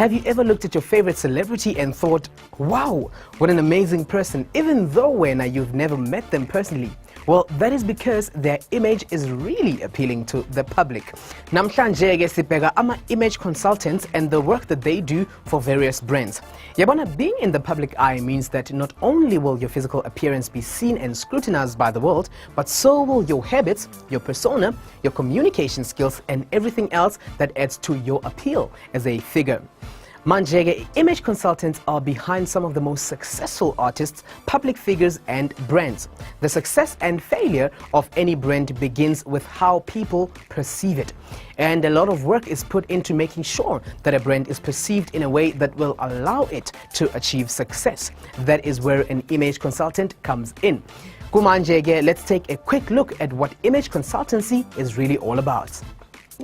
Have you ever looked at your favorite celebrity and thought, wow, what an amazing person, even though you've never met them personally? Well, that is because their image is really appealing to the public. Namhlanje ke sibheka ama-image consultants and the work that they do for various brands. Yabona, being in the public eye means that not only will your physical appearance be seen and scrutinized by the world, but so will your habits, your persona, your communication skills, and everything else that adds to your appeal as a figure. Manjege, image consultants are behind some of the most successful artists, public figures, and brands. The success and failure of any brand begins with how people perceive it. And a lot of work is put into making sure that a brand is perceived in a way that will allow it to achieve success. That is where an image consultant comes in. Kumanjege, let's take a quick look at what image consultancy is really all about.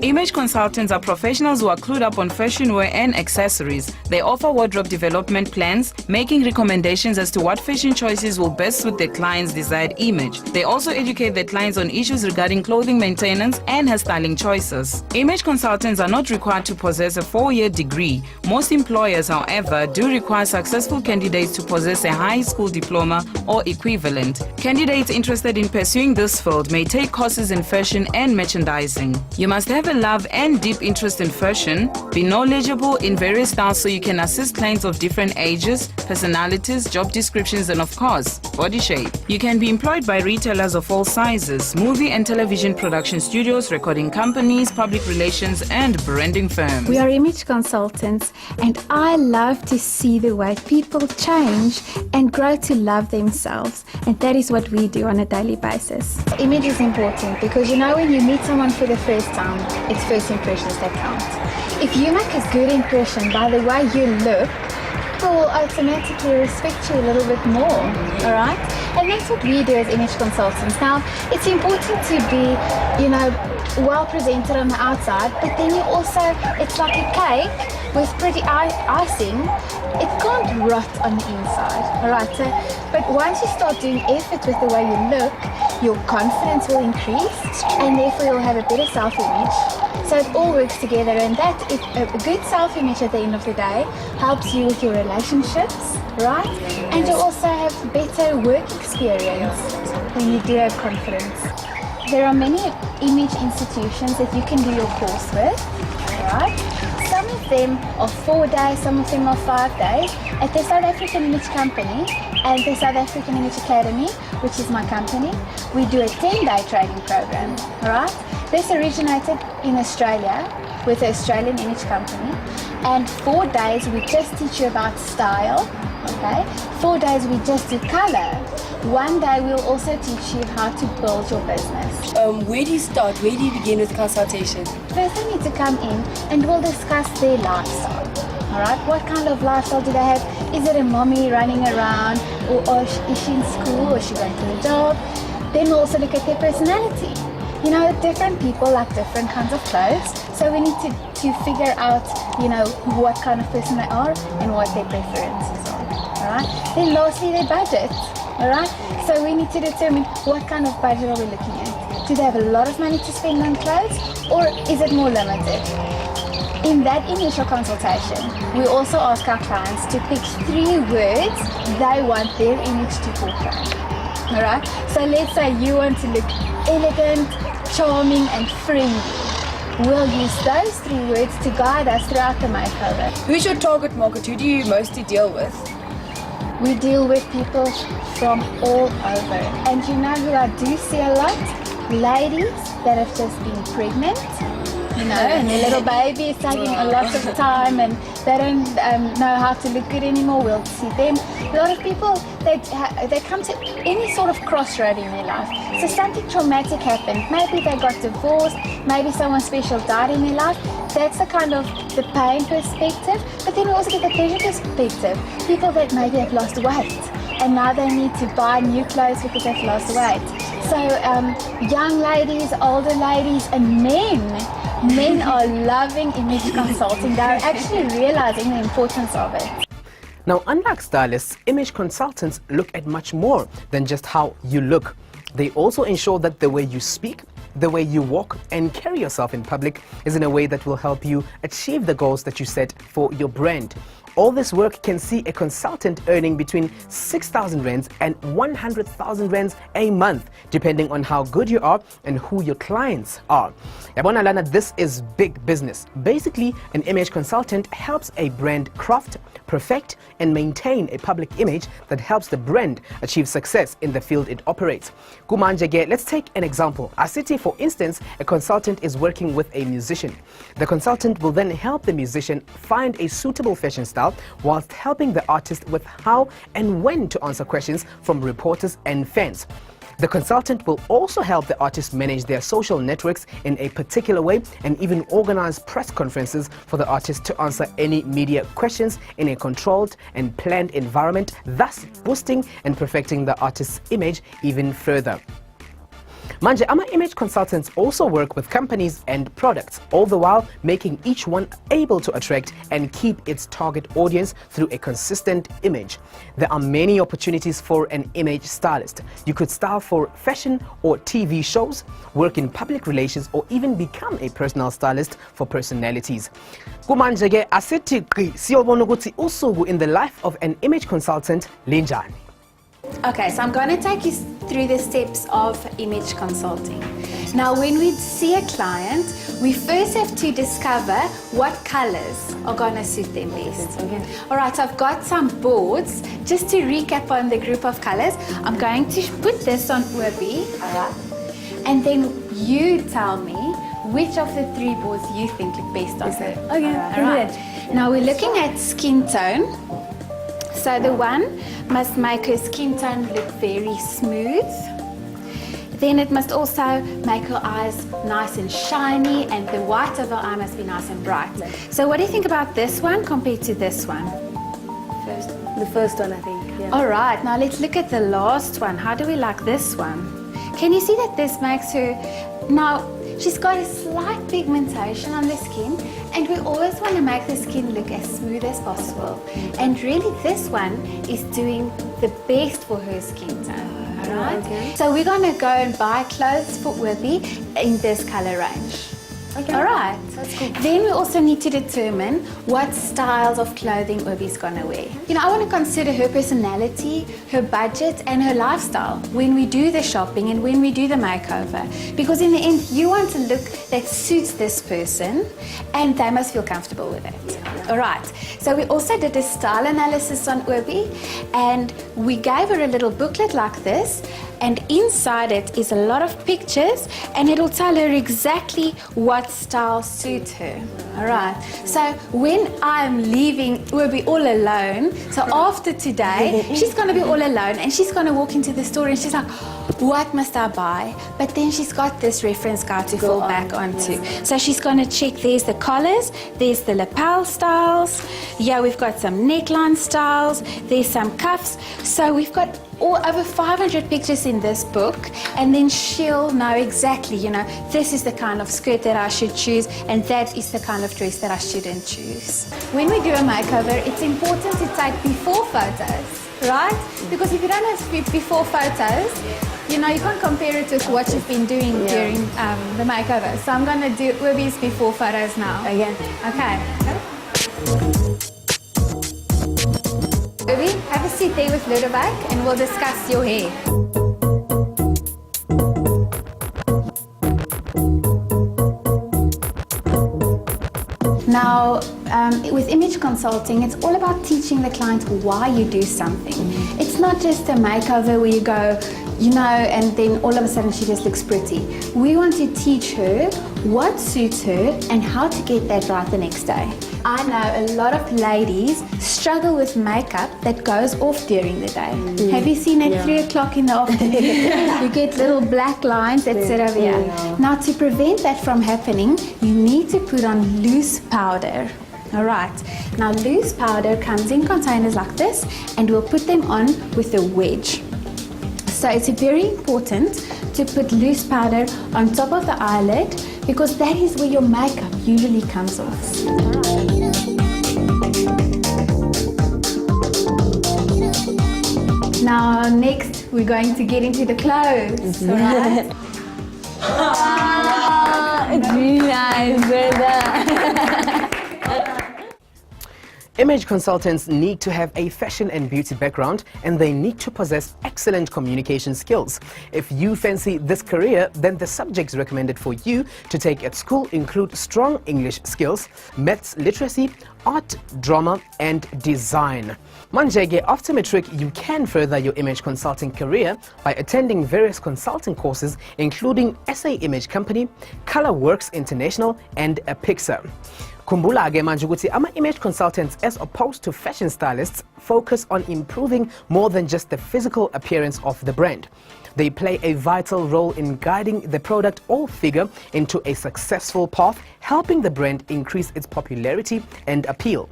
Image consultants are professionals who are clued up on fashion wear and accessories. They offer wardrobe development plans, making recommendations as to what fashion choices will best suit their client's desired image. They also educate their clients on issues regarding clothing maintenance and hairstyling choices. Image consultants are not required to possess a 4-year degree. Most employers, however, do require successful candidates to possess a high school diploma or equivalent. Candidates interested in pursuing this field may take courses in fashion and merchandising. You must have a love and deep interest in fashion, be knowledgeable in various styles so you can assist clients of different ages, personalities, job descriptions, and of course, body shape. You can be employed by retailers of all sizes, movie and television production studios, recording companies, public relations, and branding firms. We are image consultants, and I love to see the way people change and grow to love themselves, and that is what we do on a daily basis. Image is important because when you meet someone for the first time, it's first impressions that count. If you make a good impression by the way you look, people will automatically respect you a little bit more, alright? And that's what we do as image consultants. Now, it's important to be, well presented on the outside, but then you also, it's like a cake with pretty icing. It can't rot on the inside, alright? So, but once you start doing effort with the way you look, your confidence will increase, and therefore you'll have a better self-image. So it all works together, and that a good self-image at the end of the day helps you with your relationships, right? And you also have better work experience when you do have confidence. There are many image institutions that you can do your course with, right? Some of them are 4 days, some of them are 5 days. At the South African Image Company and the South African Image Academy, which is my company, we do a 10-day training program, right? This originated in Australia with the Australian Image Company, and 4 days we just teach you about style, okay? 4 days we just do color. 1 day we'll also teach you how to build your business. Where do you start? Where do you begin with consultation? First they need to come in and we'll discuss their lifestyle. Alright, what kind of lifestyle do they have? Is it a mommy running around, or is she in school, or is she going to a job? Then we'll also look at their personality. Different people like different kinds of clothes, so we need to figure out, what kind of person they are and what their preferences are. Alright, then lastly their budget. Alright, so we need to determine what kind of budget are we looking at. Do they have a lot of money to spend on clothes, or is it more limited? In that initial consultation, we also ask our clients to pick 3 words they want their image to portray. Alright, so let's say you want to look elegant, charming, and friendly. We'll use those 3 words to guide us throughout the makeover. Who's your target market? Who do you mostly deal with? We deal with people from all over. And who I do see a lot? Ladies that have just been pregnant, and their little baby is taking a lot of time and they don't know how to look good anymore. We'll see them. A lot of people, they come to any sort of crossroad in their life. So something traumatic happened. Maybe they got divorced, maybe someone special died in their life. That's the kind of the pain perspective. But then we also get the pleasure perspective. People that maybe have lost weight and now they need to buy new clothes because they've lost weight. So young ladies, older ladies, and men are loving image consulting. They're actually realizing the importance of it. Now, unlike stylists, image consultants look at much more than just how you look. They also ensure that the way you speak, the way you walk and carry yourself in public is in a way that will help you achieve the goals that you set for your brand. All this work can see a consultant earning between 6,000 rands and 100,000 rands a month, depending on how good you are and who your clients are. Yabona Lana, this is big business. Basically, an image consultant helps a brand craft, perfect, and maintain a public image that helps the brand achieve success in the field it operates. Kumanjege, let's take an example. Asiti, for instance, a consultant is working with a musician. The consultant will then help the musician find a suitable fashion style whilst helping the artist with how and when to answer questions from reporters and fans. The consultant will also help the artist manage their social networks in a particular way and even organize press conferences for the artist to answer any media questions in a controlled and planned environment, thus boosting and perfecting the artist's image even further. Manje, our image consultants also work with companies and products, all the while making each one able to attract and keep its target audience through a consistent image. There are many opportunities for an image stylist. You could style for fashion or TV shows, work in public relations, or even become a personal stylist for personalities. Kumanje, asithi siyobona ukuthi usuku in the life of an image consultant linjani. Okay, so I'm going to take you through the steps of image consulting. Now, when we see a client, we first have to discover what colors are going to suit them best. Okay. All right, so I've got some boards. Just to recap on the group of colors, I'm going to put this on Urbi. And then you tell me which of the three boards you think look best on her. Okay, All right. Now, we're looking at skin tone. So the one must make her skin tone look very smooth. Then it must also make her eyes nice and shiny, and the white of her eye must be nice and bright. So what do you think about this one compared to this one? The first one, I think. Yeah. All right, now let's look at the last one. How do we like this one? Can you see that this makes her... Now, she's got a slight pigmentation on the skin, and we always want to make the skin look as smooth as possible. And really, this one is doing the best for her skin tone. All right? Okay. So we're going to go and buy clothes for Urbi in this color range. Okay. All right. That's cool. Then we also need to determine what styles of clothing Urbi's going to wear. You know, I want to consider her personality, her budget, and her lifestyle when we do the shopping and when we do the makeover. Because in the end, you want a look that suits this person, and they must feel comfortable with it. Yeah. All right. So we also did a style analysis on Urbi, and we gave her a little booklet like this, and inside it is a lot of pictures, and it'll tell her exactly what style suits her. All right. So when I'm leaving Urbi all alone, so after today, she's going to be all alone, and she's going to walk into the store and she's like, what must I buy? But then she's got this reference guide to fall back onto. Yes. So she's going to check, there's the collars, there's the lapel styles, yeah, we've got some neckline styles, there's some cuffs. So we've got over 500 pictures in this book, and then she'll know exactly, you know, this is the kind of skirt that I should choose, and that is the kind of dress that I shouldn't choose. When we do a makeover, it's important to take before photos, right? Because if you don't have before photos, you know, you can't compare it with what you've been doing during the makeover. So I'm going to do Urbi's before photos now. Again. Okay. Urbi, have a seat there with Ludovic and we'll discuss your hair. Now, with image consulting, it's all about teaching the client why you do something. It's not just a makeover where you go, you know, and then all of a sudden she just looks pretty. We want to teach her what suits her and how to get that right the next day. I know a lot of ladies struggle with makeup that goes off during the day. Have you seen at 3 o'clock in the afternoon? You get little black lines that sit over here. Now, to prevent that from happening, you need to put on loose powder. All right. Now, loose powder comes in containers like this, and we'll put them on with a wedge. So it's very important to put loose powder on top of the eyelid, because that is where your makeup usually comes off. Now next we're going to get into the clothes. All right? It's really nice, brother. Image consultants need to have a fashion and beauty background, and they need to possess excellent communication skills. If you fancy this career, then the subjects recommended for you to take at school include strong English skills, maths literacy, art, drama, and design. Manjege, after matric, you can further your image consulting career by attending various consulting courses, including SA Image Company, Colourworks International, and APICSA. Kumbula ke manje ukuthi ama-image consultants, as opposed to fashion stylists, focus on improving more than just the physical appearance of the brand. They play a vital role in guiding the product or figure into a successful path, helping the brand increase its popularity and appeal.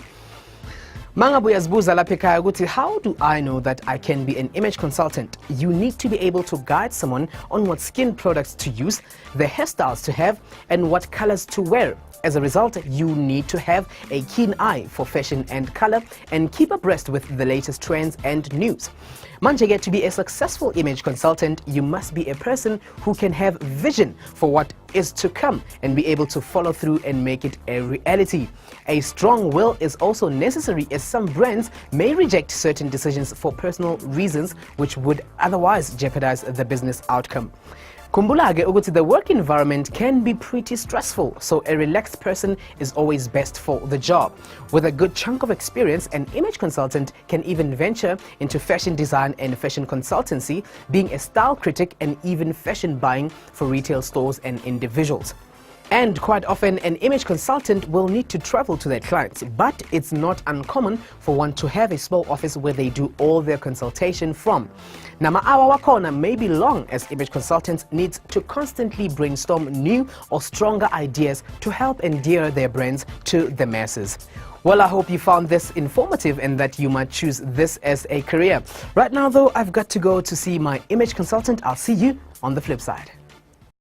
Mangabu yazbuza lapha ekhaya ukuthi, how do I know that I can be an image consultant? You need to be able to guide someone on what skin products to use, the hairstyles to have, and what colors to wear. As a result, you need to have a keen eye for fashion and color and keep abreast with the latest trends and news. Manjege, to be a successful image consultant, you must be a person who can have vision for what is to come and be able to follow through and make it a reality. A strong will is also necessary, as some brands may reject certain decisions for personal reasons which would otherwise jeopardize the business outcome. Kumbula ke ukuthi the work environment can be pretty stressful, so a relaxed person is always best for the job. With a good chunk of experience, an image consultant can even venture into fashion design and fashion consultancy, being a style critic and even fashion buying for retail stores and individuals. And quite often, an image consultant will need to travel to their clients, but it's not uncommon for one to have a small office where they do all their consultation from. Now, ma'awa wakona may be long, as image consultants need to constantly brainstorm new or stronger ideas to help endear their brands to the masses. Well, I hope you found this informative and that you might choose this as a career. Right now, though, I've got to go to see my image consultant. I'll see you on the flip side.